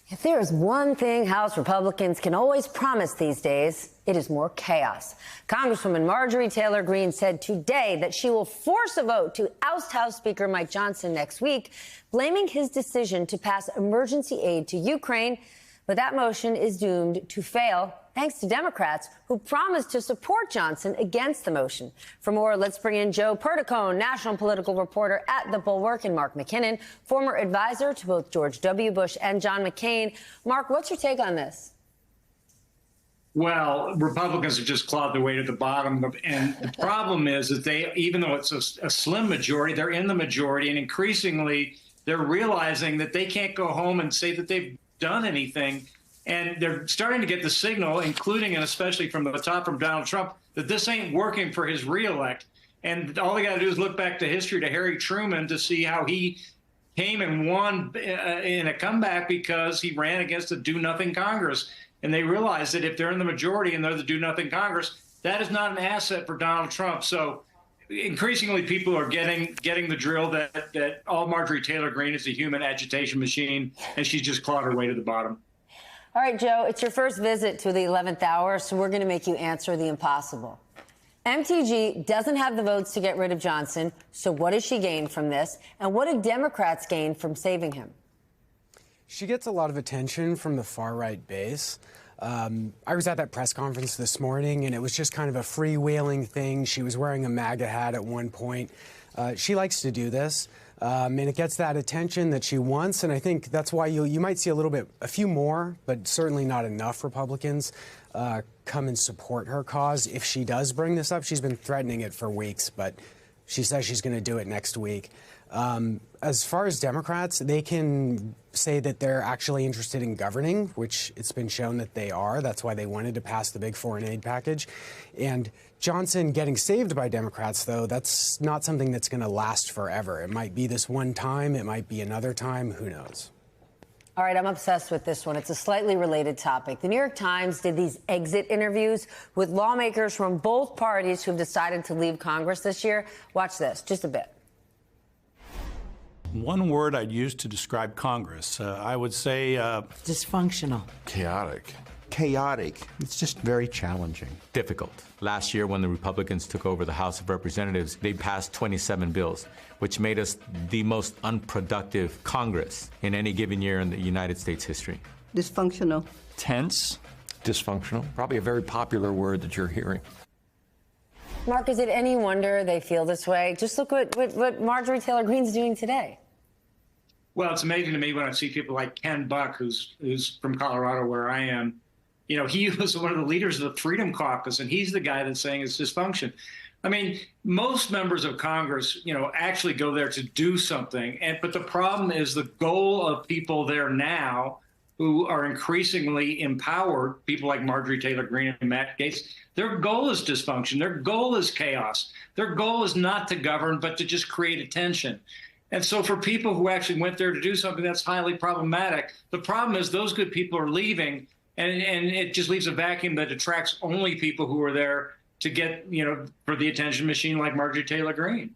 If there is one thing House Republicans can always promise these days, it is more chaos. Congresswoman Marjorie Taylor Greene said today that she will force a vote to oust House Speaker Mike Johnson next week, blaming his decision to pass emergency aid to Ukraine. But that motion is doomed to fail, thanks to Democrats who promised to support Johnson against the motion. For more, let's bring in Joe Perticone, national political reporter at The Bulwark, and Mark McKinnon, former advisor to both George W. Bush and John McCain. Mark, what's your take on this? Well, Republicans have just clawed their way to the bottom. And the problem is that they, even though it's a slim majority, they're in the majority. And increasingly, they're realizing that they can't go home and say that they've done anything. And they're starting to get the signal, including and especially from the top from Donald Trump, that this ain't working for his reelect. And all they got to do is look back to history, to Harry Truman, to see how he came and won in a comeback because he ran against a do-nothing Congress. And they realize that if they're in the majority and they're the do-nothing Congress, that is not an asset for Donald Trump. So increasingly, people are getting the drill that all Marjorie Taylor Greene is a human agitation machine, and she's just clawed her way to the bottom. All right, Joe, it's your first visit to the 11th hour, so we're going to make you answer the impossible. MTG doesn't have the votes to get rid of Johnson, so what does she gain from this? And what do Democrats gain from saving him? She gets a lot of attention from the far-right base. I was at that press conference this morning, and it was just kind of a freewheeling thing. She was wearing a MAGA hat at one point. She likes to do this, and it gets that attention that she wants, and I think that's why you might see a few more, but certainly not enough Republicans come and support her cause. If she does bring this up, she's been threatening it for weeks, but she says she's going to do it next week. As far as Democrats, they can say that they're actually interested in governing, which it's been shown that they are. That's why they wanted to pass the big foreign aid package. And Johnson getting saved by Democrats, though, that's not something that's going to last forever. It might be this one time. It might be another time. Who knows? All right, I'm obsessed with this one. It's a slightly related topic. The New York Times did these exit interviews with lawmakers from both parties who've decided to leave Congress this year. Watch this, just a bit. One word I'd use to describe Congress, I would say dysfunctional. Chaotic. Chaotic. It's just very challenging. Difficult. Last year, when the Republicans took over the House of Representatives, they passed 27 bills, which made us the most unproductive Congress in any given year in the United States history. Dysfunctional. Tense. Dysfunctional. Probably a very popular word that you're hearing. Mark, is it any wonder they feel this way? Just look what Marjorie Taylor Greene's doing today. Well, it's amazing to me when I see people like Ken Buck, who's from Colorado, where I am. You know, he was one of the leaders of the Freedom Caucus, and he's the guy that's saying it's dysfunction. I mean, most members of Congress, actually go there to do something. But the problem is the goal of people there now who are increasingly empowered, people like Marjorie Taylor Greene and Matt Gaetz, their goal is dysfunction. Their goal is chaos. Their goal is not to govern, but to just create attention. And so for people who actually went there to do something, that's highly problematic. The problem is those good people are leaving, and it just leaves a vacuum that attracts only people who are there to get, for the attention machine like Marjorie Taylor Greene.